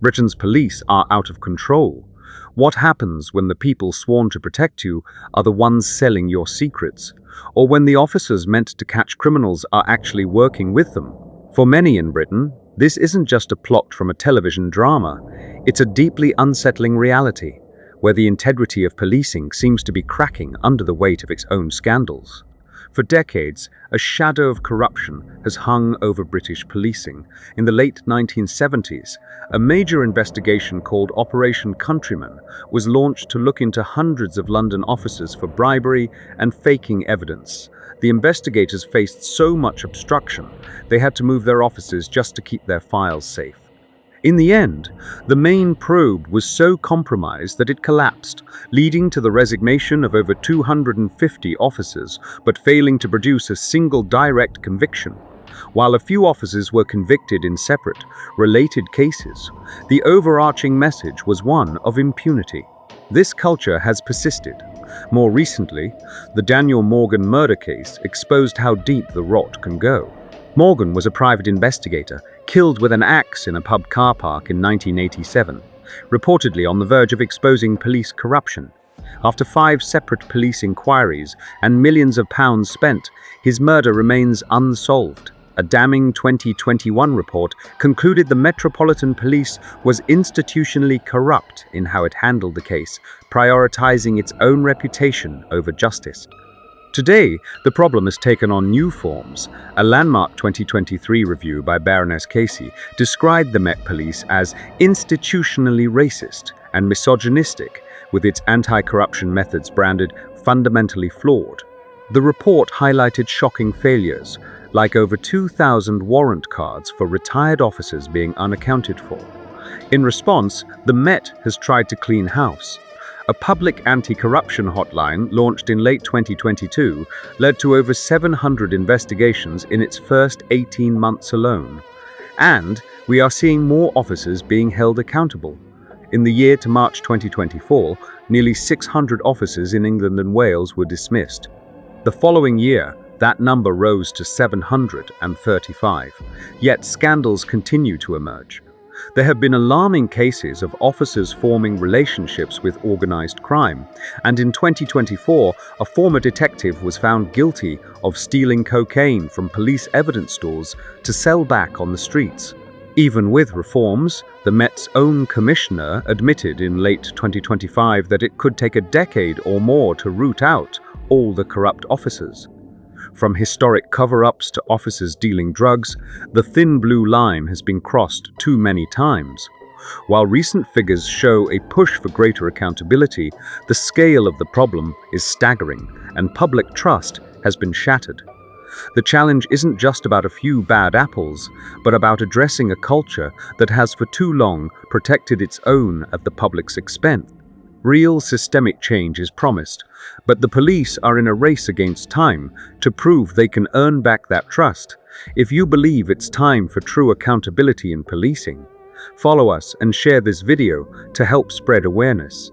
Britain's police are out of control. What happens when the people sworn to protect you are the ones selling your secrets, or when the officers meant to catch criminals are actually working with them? For many in Britain, this isn't just a plot from a television drama. It's a deeply unsettling reality, where the integrity of policing seems to be cracking under the weight of its own scandals. For decades, a shadow of corruption has hung over British policing. In the late 1970s, a major investigation called Operation Countrymen was launched to look into hundreds of London officers for bribery and faking evidence. The investigators faced so much obstruction, they had to move their offices just to keep their files safe. In the end, the main probe was so compromised that it collapsed, leading to the resignation of over 250 officers, but failing to produce a single direct conviction. While a few officers were convicted in separate, related cases, the overarching message was one of impunity. This culture has persisted. More recently, the Daniel Morgan murder case exposed how deep the rot can go. Morgan was a private investigator, killed with an axe in a pub car park in 1987, reportedly on the verge of exposing police corruption. After 5 separate police inquiries and millions of pounds spent, his murder remains unsolved. A damning 2021 report concluded the Metropolitan Police was institutionally corrupt in how it handled the case, prioritizing its own reputation over justice. Today, the problem has taken on new forms. A landmark 2023 review by Baroness Casey described the Met Police as institutionally racist and misogynistic, with its anti-corruption methods branded fundamentally flawed. The report highlighted shocking failures, like over 2,000 warrant cards for retired officers being unaccounted for. In response, the Met has tried to clean house. A public anti-corruption hotline launched in late 2022 led to over 700 investigations in its first 18 months alone. And we are seeing more officers being held accountable. In the year to March 2024, nearly 600 officers in England and Wales were dismissed. The following year, that number rose to 735. Yet scandals continue to emerge. There have been alarming cases of officers forming relationships with organized crime, and in 2024, a former detective was found guilty of stealing cocaine from police evidence stores to sell back on the streets. Even with reforms, the Met's own commissioner admitted in late 2025 that it could take a decade or more to root out all the corrupt officers. From historic cover-ups to officers dealing drugs, the thin blue line has been crossed too many times. While recent figures show a push for greater accountability, the scale of the problem is staggering, and public trust has been shattered. The challenge isn't just about a few bad apples, but about addressing a culture that has for too long protected its own at the public's expense. Real systemic change is promised, but the police are in a race against time to prove they can earn back that trust. If you believe it's time for true accountability in policing, follow us and share this video to help spread awareness.